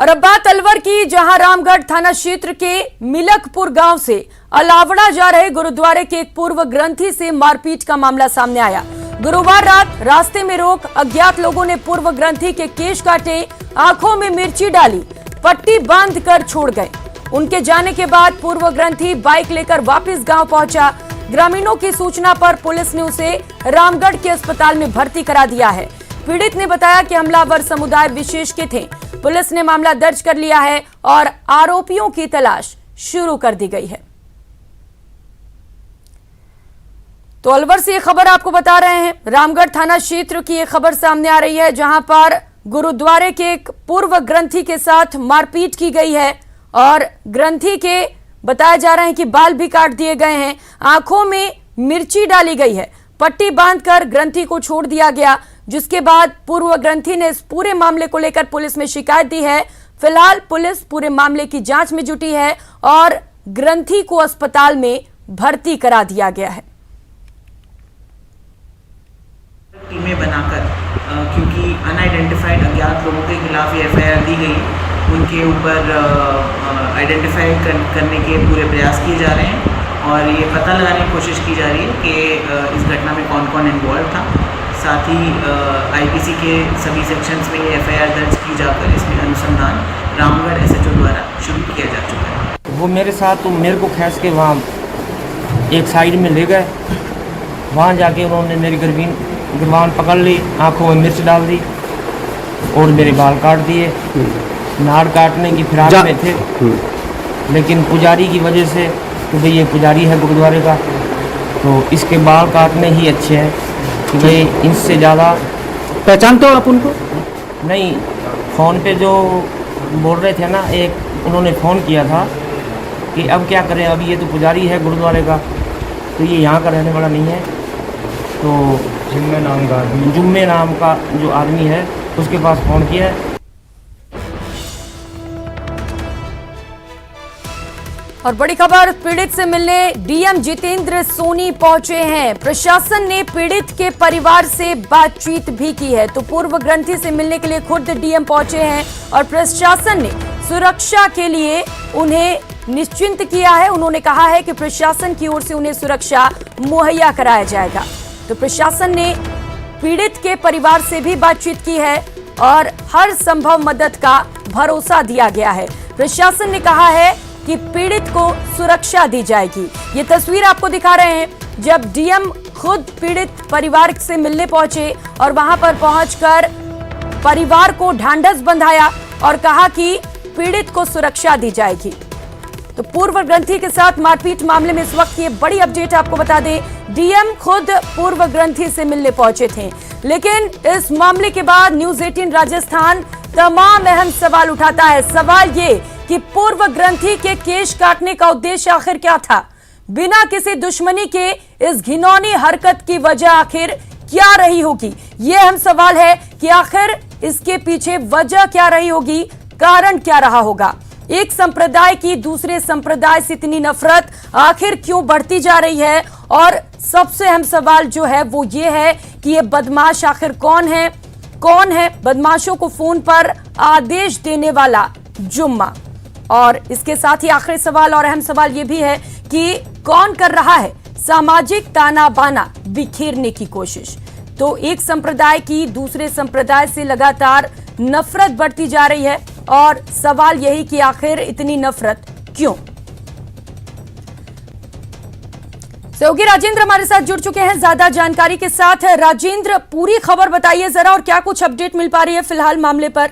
और अब बात अलवर की, जहां रामगढ़ थाना क्षेत्र के मिलकपुर गांव से अलावड़ा जा रहे गुरुद्वारे के एक पूर्व ग्रंथी से मारपीट का मामला सामने आया। गुरुवार रात रास्ते में रोक अज्ञात लोगों ने पूर्व ग्रंथी के केश काटे, आंखों में मिर्ची डाली, पट्टी बांध कर छोड़ गए। उनके जाने के बाद पूर्व ग्रंथी बाइक लेकर वापस गांव पहुंचा। ग्रामीणों की सूचना पर पुलिस ने उसे रामगढ़ के अस्पताल में भर्ती करा दिया है। पीड़ित ने बताया कि हमलावर समुदाय विशेष के थे। पुलिस ने मामला दर्ज कर लिया है और आरोपियों की तलाश शुरू कर दी गई है। तो अलवर से ये खबर आपको बता रहे हैं, रामगढ़ थाना क्षेत्र की ये खबर सामने आ रही है, जहां पर गुरुद्वारे के एक पूर्व ग्रंथी के साथ मारपीट की गई है और ग्रंथी के बताया जा रहा है कि बाल भी काट दिए गए हैं, आंखों में मिर्ची डाली गई है, पट्टी बांधकर ग्रंथी को छोड़ दिया गया, जिसके बाद पूर्व ग्रंथी ने इस पूरे मामले को लेकर पुलिस में शिकायत दी है। फिलहाल पुलिस पूरे मामले की जांच में जुटी है और ग्रंथी को अस्पताल में भर्ती करा दिया गया है। टीमें बनाकर क्योंकि अनआइडेंटिफाइड अज्ञात लोगों के खिलाफ ये एफआईआर दी गई, उनके ऊपर आइडेंटिफाई करने के पूरे प्रयास किए जा रहे हैं और ये पता लगाने की कोशिश की जा रही है कि इस घटना में कौन कौन इन्वॉल्व था। साथ ही आईपीसी के सभी सेक्शंस में ये एफआईआर दर्ज की जाकर इसमें अनुसंधान रामगढ़ एसएचओ द्वारा शुरू किया जा चुका है। वो मेरे साथ तो मेरे को खींच के वहाँ एक साइड में ले गए। वहाँ जाके उन्होंने मेरी गिरबान पकड़ ली, आंखों में मिर्च डाल दी और मेरे बाल काट दिए। नाड़ काटने की फिराक में थे, लेकिन पुजारी की वजह से, तो भाई ये पुजारी है गुरुद्वारे का, तो इसके बाल काटने ही अच्छे हैं कि भाई इनसे ज़्यादा पहचानते हो आप उनको? नहीं, फ़ोन पे जो बोल रहे थे ना, एक उन्होंने फ़ोन किया था कि अब क्या करें, अभी ये तो पुजारी है गुरुद्वारे का, तो ये यहाँ का रहने वाला नहीं है, तो जुम्मे नाम का जो आदमी है उसके पास फ़ोन किया है। और बड़ी खबर, पीड़ित से मिलने डीएम जितेंद्र सोनी पहुंचे हैं। प्रशासन ने पीड़ित के परिवार से बातचीत भी की है। तो पूर्व ग्रंथी से मिलने के लिए खुद डीएम पहुंचे हैं और प्रशासन ने सुरक्षा के लिए उन्हें निश्चिंत किया है। उन्होंने कहा है कि प्रशासन की ओर से उन्हें सुरक्षा मुहैया कराया जाएगा। तो प्रशासन ने पीड़ित के परिवार से भी बातचीत की है और हर संभव मदद का भरोसा दिया गया है। प्रशासन ने कहा है कि पीड़ित को सुरक्षा दी जाएगी। ये तस्वीर आपको दिखा रहे हैं जब डीएम खुद पीड़ित परिवार से मिलने पहुंचे और वहां पर पहुंचकर परिवार को ढांढस बंधाया और कहा कि पीड़ित को सुरक्षा दी जाएगी। तो पूर्व ग्रंथी के साथ मारपीट मामले में इस वक्त ये बड़ी अपडेट आपको बता दें, डीएम खुद पूर्व ग्रंथी से मिलने पहुंचे थे, लेकिन इस मामले के बाद न्यूज 18 राजस्थान तमाम अहम सवाल उठाता है। सवाल ये कि पूर्व ग्रंथी के केश काटने का उद्देश्य आखिर क्या था? बिना किसी दुश्मनी के इस घिनौनी हरकत की वजह आखिर क्या रही होगी? ये अहम सवाल है कि आखिर इसके पीछे वजह क्या रही होगी, कारण क्या रहा होगा? एक संप्रदाय की दूसरे संप्रदाय से इतनी नफरत आखिर क्यों बढ़ती जा रही है? और सबसे अहम सवाल जो है वो ये है कि ये बदमाश आखिर कौन है? कौन है बदमाशों को फोन पर आदेश देने वाला जुम्मा? और इसके साथ ही आखिरी सवाल और अहम सवाल ये भी है कि कौन कर रहा है सामाजिक ताना बाना बिखेरने की कोशिश? तो एक संप्रदाय की दूसरे संप्रदाय से लगातार नफरत बढ़ती जा रही है और सवाल यही कि आखिर इतनी नफरत क्यों? सहयोगी राजेंद्र हमारे साथ जुड़ चुके हैं ज्यादा जानकारी के साथ। राजेंद्र, पूरी खबर बताइए जरा और क्या कुछ अपडेट मिल पा रही है फिलहाल मामले पर?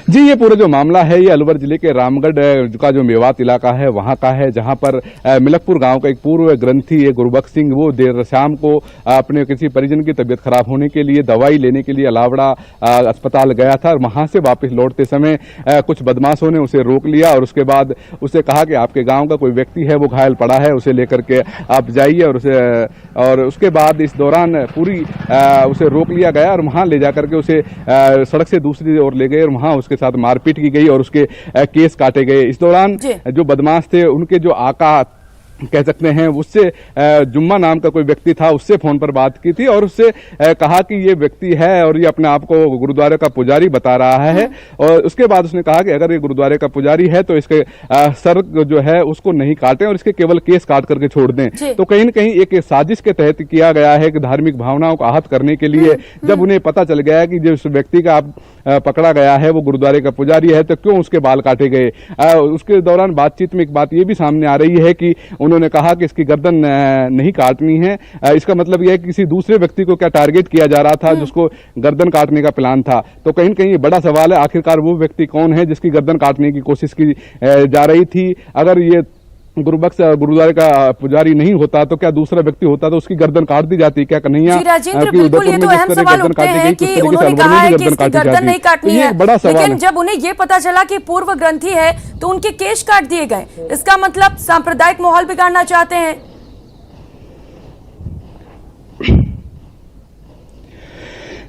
जी, ये पूरा जो मामला है ये अलवर जिले के रामगढ़ का जो मेवात इलाका है वहाँ का है, जहाँ पर मिलकपुर गांव का एक पूर्व ग्रंथी है गुरबख्श सिंह, वो देर शाम को अपने किसी परिजन की तबीयत खराब होने के लिए दवाई लेने के लिए अलावड़ा अस्पताल गया था और वहाँ से वापस लौटते समय कुछ बदमाशों ने उसे रोक लिया और उसके बाद उसे कहा कि आपके गाँव का कोई व्यक्ति है वो घायल पड़ा है, उसे लेकर के आप जाइए। और उसके बाद इस दौरान पूरी उसे रोक लिया गया और वहाँ ले जाकर के उसे सड़क से दूसरी ओर ले गए और वहाँ उसके साथ मारपीट की गई और उसके केस काटे गए। इस दौरान जो बदमाश थे उनके जो आका कह सकते हैं उससे जुम्मा नाम का कोई व्यक्ति था, उससे फोन पर बात की थी और उससे कहा कि ये व्यक्ति है और ये अपने आप को गुरुद्वारे का पुजारी बता रहा है। और उसके बाद उसने कहा कि अगर ये गुरुद्वारे का पुजारी है तो इसके सर जो है उसको नहीं काटें और इसके केवल केस काट करके छोड़ दें। तो कहीं न कहीं एक साजिश के तहत किया गया है कि धार्मिक भावनाओं को आहत करने के लिए जब उन्हें पता चल गया है कि जिस व्यक्ति का पकड़ा गया है वो गुरुद्वारे का पुजारी है तो क्यों उसके बाल काटे गए। उसके दौरान बातचीत में एक बात ये भी सामने आ रही है कि उन्होंने कहा कि इसकी गर्दन नहीं काटनी है। इसका मतलब यह है कि किसी दूसरे व्यक्ति को क्या टारगेट किया जा रहा था जिसको गर्दन काटने का प्लान था। तो कहीं न कहीं ये बड़ा सवाल है, आखिरकार वो व्यक्ति कौन है जिसकी गर्दन काटने की कोशिश की जा रही थी। अगर ये गुरुबख्श गुरुद्वारे का पुजारी नहीं होता तो क्या दूसरा व्यक्ति होता तो उसकी गर्दन काट दी जाती। क्या कन्हैया राजेंद्र, बिल्कुल ये तो अहम सवाल उठते हैं कि उन्होंने कहा है कि इसकी गर्दन नहीं काटनी है, लेकिन जब उन्हें ये पता चला कि पूर्व ग्रंथी है तो उनके केश काट दिए गए। इसका मतलब सांप्रदायिक माहौल बिगाड़ना चाहते हैं।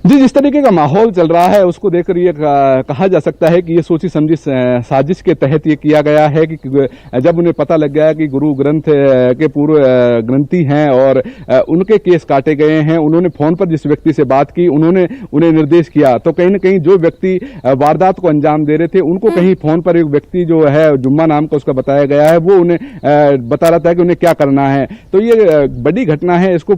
जी, जिस तरीके का माहौल चल रहा है उसको देखकर ये कहा जा सकता है कि ये सोची समझी साजिश के तहत ये किया गया है कि जब उन्हें पता लग गया कि गुरु ग्रंथ के पूर्व ग्रंथी हैं और उनके केस काटे गए हैं, उन्होंने फोन पर जिस व्यक्ति से बात की उन्होंने उन्हें निर्देश किया। तो कहीं न कहीं जो व्यक्ति वारदात को अंजाम दे रहे थे उनको कहीं फोन पर एक व्यक्ति जो है जुम्मा नाम का उसका बताया गया है वो उन्हें बता रहा था कि उन्हें क्या करना है। तो ये बड़ी घटना है, इसको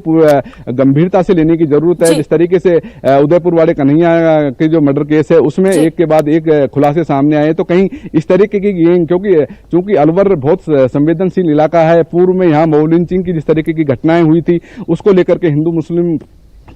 गंभीरता से लेने की जरूरत है। जिस तरीके से उदयपुर वाले कन्हैया के जो मर्डर केस है उसमें एक के बाद एक खुलासे सामने आए, तो कहीं इस तरीके की क्योंकि अलवर बहुत संवेदनशील इलाका है, पूर्व में यहाँ मऊ लिंचिंग की जिस तरीके की घटनाएं हुई थी उसको लेकर के हिंदू मुस्लिम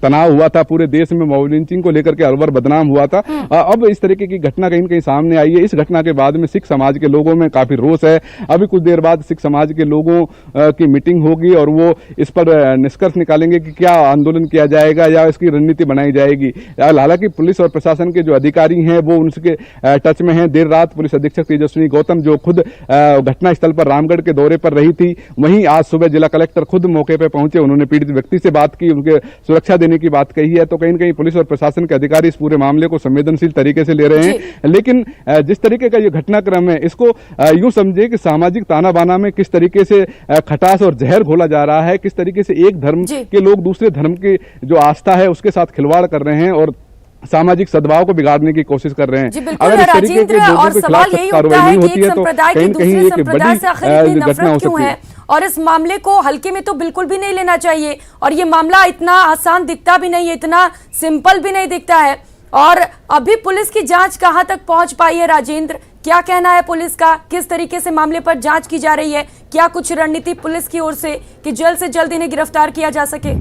तनाव हुआ था, पूरे देश में मऊ लिंचिंग को लेकर के अलवर बदनाम हुआ था। अब इस तरीके की घटना कहीं न कहीं सामने आई है। इस घटना के बाद में सिख समाज के लोगों में काफी रोष है। अभी कुछ देर बाद सिख समाज के लोगों की मीटिंग होगी और वो इस पर निष्कर्ष निकालेंगे कि क्या आंदोलन किया जाएगा या इसकी रणनीति बनाई जाएगी। हालांकि पुलिस और प्रशासन के जो अधिकारी हैं वो उनके टच में हैं। देर रात पुलिस अधीक्षक तेजस्विनी गौतम जो खुद घटनास्थल पर रामगढ़ के दौरे पर रही थी, वहीं आज सुबह जिला कलेक्टर खुद मौके पर पहुंचे, उन्होंने पीड़ित व्यक्ति से बात की, उनके सुरक्षा देने की बात कही है। तो कहीं न कहीं पुलिस और प्रशासन के अधिकारी इस पूरे मामले को संवेदनशील तरीके से ले रहे हैं। लेकिन जिस तरीके का ये घटनाक्रम है इसको यूं समझे कि सामाजिक ताना बाना में किस तरीके से खटास और जहर घोला जा रहा है, किस तरीके से एक धर्म के लोग दूसरे धर्म की जो आस्था है उसके साथ खिलवाड़ कर रहे हैं और सामाजिक सद्भाव को बिगाड़ने की कोशिश कर रहे हैं। अगर इस तरीके के लोगों के खिलाफ कार्रवाई नहीं होती है तो कहीं न कहीं एक बड़ी घटना हो सकती है। और इस मामले को हल्के में तो बिल्कुल भी नहीं लेना चाहिए और ये मामला इतना आसान दिखता भी नहीं है, इतना सिंपल भी नहीं दिखता है। और अभी पुलिस की जांच कहां तक पहुंच पाई है राजेंद्र, क्या कहना है पुलिस का, किस तरीके से मामले पर जांच की जा रही है, क्या कुछ रणनीति पुलिस की ओर से कि जल्द से जल्द इन्हें गिरफ्तार किया जा सके?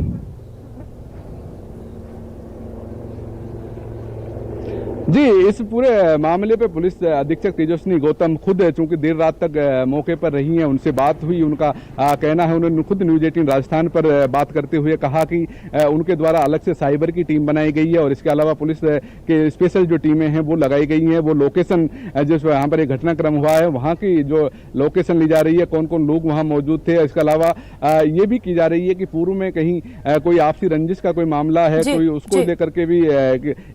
जी, इस पूरे मामले पे पुलिस अधीक्षक तेजस्विनी गौतम खुद चूंकि देर रात तक मौके पर रही हैं, उनसे बात हुई। उनका कहना है, उन्होंने खुद न्यूज 18 राजस्थान पर बात करते हुए कहा कि उनके द्वारा अलग से साइबर की टीम बनाई गई है और इसके अलावा पुलिस के स्पेशल जो टीमें हैं वो लगाई गई हैं। वो लोकेशन जिस यहाँ पर एक घटनाक्रम हुआ है वहाँ की जो लोकेशन ली जा रही है, कौन कौन लोग वहाँ मौजूद थे। इसके अलावा ये भी की जा रही है कि पूर्व में कहीं कोई आपसी रंजिश का कोई मामला है, कोई उसको लेकर के भी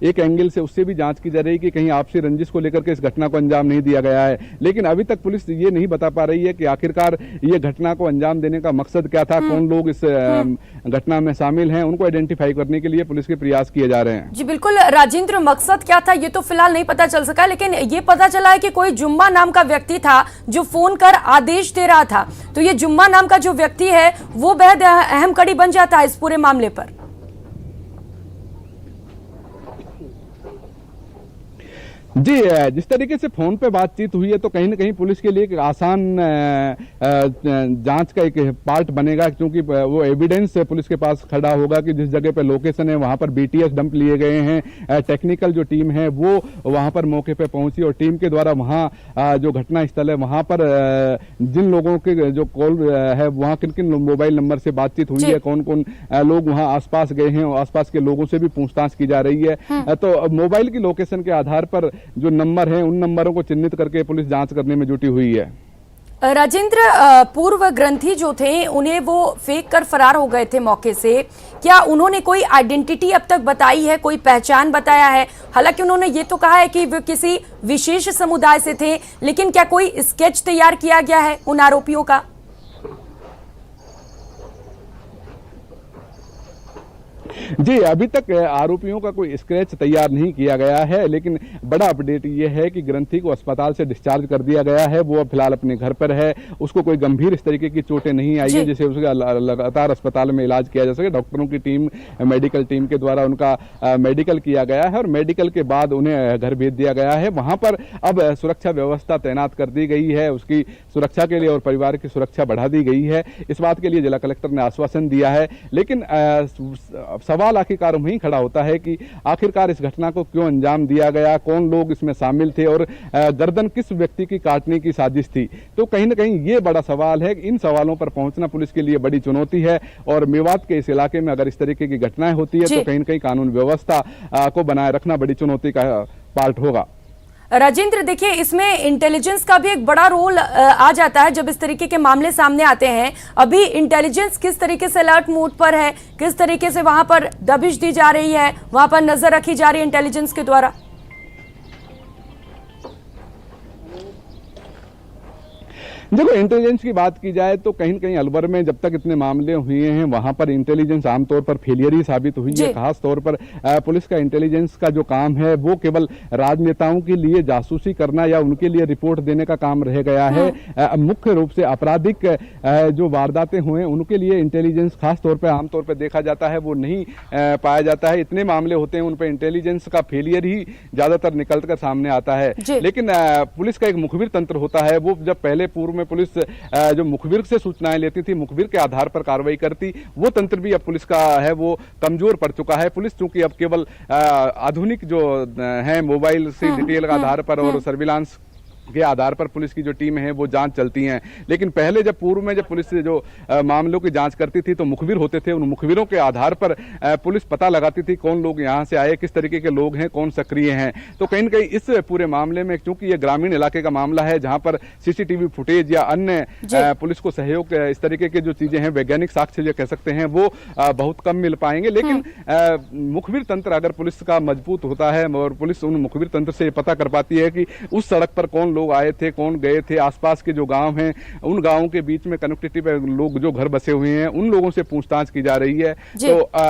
एक एंगल से उससे भी जांच की जा रही है कि कहीं आपसी रंजिश को लेकर के इस घटना को अंजाम नहीं दिया गया है। लेकिन अभी तक पुलिस ये नहीं बता पा रही है कि आखिरकार ये घटना को अंजाम देने का मकसद क्या था, कौन लोग इस घटना में शामिल हैं, उनको आइडेंटिफाई करने के लिए पुलिस के प्रयास किए जा रहे हैं। जी बिल्कुल राजेंद्र, मकसद क्या था ये तो फिलहाल नहीं पता चल सका, लेकिन ये पता चला है कि कोई जुम्मा नाम का व्यक्ति था जो फोन कर आदेश दे रहा था। तो ये जुम्मा नाम का जो व्यक्ति है वो बेहद अहम कड़ी बन जाता है इस पूरे मामले पर। जी, जिस तरीके से फोन पे बातचीत हुई है तो कहीं न कहीं पुलिस के लिए एक आसान जांच का एक पार्ट बनेगा, क्योंकि वो एविडेंस पुलिस के पास खड़ा होगा कि जिस जगह पे लोकेशन है वहां पर बीटीएस डंप लिए गए हैं। टेक्निकल जो टीम है वो वहां पर मौके पे पहुंची और टीम के द्वारा वहां जो घटना स्थल है वहां पर जिन लोगों के जो कॉल है वहां किन किन मोबाइल नंबर से बातचीत हुई है, कौन कौन लोग वहां आसपास गए हैं और आसपास के लोगों से भी पूछताछ की जा रही है। तो मोबाइल की लोकेशन के आधार पर जो नंबर हैं उन नंबरों को चिन्हित करके पुलिस जांच करने में जुटी हुई है। राजेंद्र, पूर्व ग्रंथी जो थे उन्हें वो फेंक कर फरार हो गए थे मौके से, क्या उन्होंने कोई आइडेंटिटी अब तक बताई है, कोई पहचान बताया है? हालांकि उन्होंने ये तो कहा है कि वो किसी विशेष समुदाय से थे, लेकिन क्या कोई स्केच तैयार किया गया है उन आरोपियों का? जी, अभी तक आरोपियों का कोई स्केच तैयार नहीं किया गया है, लेकिन बड़ा अपडेट ये है कि ग्रंथी को अस्पताल से डिस्चार्ज कर दिया गया है। वो अब फिलहाल अपने घर पर है। उसको कोई गंभीर इस तरीके की चोटें नहीं आई है जिसे उसका लगातार अस्पताल में इलाज किया जा सके। डॉक्टरों की टीम, मेडिकल टीम के द्वारा उनका मेडिकल किया गया है और मेडिकल के बाद उन्हें घर भेज दिया गया है। वहां पर अब सुरक्षा व्यवस्था तैनात कर दी गई है। उसकी सुरक्षा के लिए और परिवार की सुरक्षा बढ़ा दी गई है। इस बात के लिए जिला कलेक्टर ने आश्वासन दिया है, लेकिन सवाल आखिरकार वहीं खड़ा होता है कि आखिरकार इस घटना को क्यों अंजाम दिया गया, कौन लोग इसमें शामिल थे और गर्दन किस व्यक्ति की काटने की साजिश थी। तो कहीं ना कहीं ये बड़ा सवाल है। इन सवालों पर पहुंचना पुलिस के लिए बड़ी चुनौती है और मेवात के इस इलाके में अगर इस तरीके की घटनाएं होती है तो कहीं ना कहीं कानून व्यवस्था को बनाए रखना बड़ी चुनौती का पार्ट होगा। राजेंद्र, देखिए, इसमें इंटेलिजेंस का भी एक बड़ा रोल आ जाता है जब इस तरीके के मामले सामने आते हैं। अभी इंटेलिजेंस किस तरीके से अलर्ट मोड पर है, किस तरीके से वहां पर दबिश दी जा रही है, वहां पर नजर रखी जा रही है इंटेलिजेंस के द्वारा? देखो, इंटेलिजेंस की बात की जाए तो कहीं न कहीं अलवर में जब तक इतने मामले हुए हैं वहां पर इंटेलिजेंस आमतौर पर फेलियर ही साबित हुई है। खास तौर पर पुलिस का इंटेलिजेंस का जो काम है वो केवल राजनेताओं के लिए जासूसी करना या उनके लिए रिपोर्ट देने का काम रह गया है। मुख्य रूप से आपराधिक जो वारदातें हुए उनके लिए इंटेलिजेंस खास तौर पर आमतौर पर देखा जाता है वो नहीं पाया जाता है। इतने मामले होते हैं उन पर इंटेलिजेंस का फेलियर ही ज्यादातर निकल कर सामने आता है। लेकिन पुलिस का एक मुखबिर तंत्र होता है। वो जब पहले पूर्व में पुलिस जो मुखबिर से सूचनाएं लेती थी, मुखबिर के आधार पर कार्रवाई करती, वो तंत्र भी अब पुलिस का है वो कमजोर पड़ चुका है। पुलिस चूंकि अब केवल आधुनिक जो है मोबाइल से डिटेल के आधार पर और सर्विलांस के आधार पर पुलिस की जो टीम है वो जांच चलती हैं। लेकिन पहले जब पूर्व में जब पुलिस जो मामलों की जांच करती थी तो मुखबिर होते थे। उन मुखबिरों के आधार पर पुलिस पता लगाती थी कौन लोग यहां से आए, किस तरीके के लोग हैं, कौन सक्रिय हैं। तो कहीं न कहीं इस पूरे मामले में चूंकि ये ग्रामीण इलाके का मामला है जहां पर सीसीटीवी फुटेज या अन्य पुलिस को सहयोग इस तरीके की जो चीजें हैं, वैज्ञानिक साक्ष्य जो कह सकते हैं, वो बहुत कम मिल पाएंगे। लेकिन मुखबिर तंत्र अगर पुलिस का मजबूत होता है और पुलिस उन मुखबिर तंत्र से पता कर पाती है कि उस सड़क पर कौन लोग आए थे, कौन गए थे, आसपास के जो गांव हैं उन गांवों के बीच में कनेक्टिविटी पे लोग जो घर बसे हुए हैं उन लोगों से पूछताछ की जा रही है। तो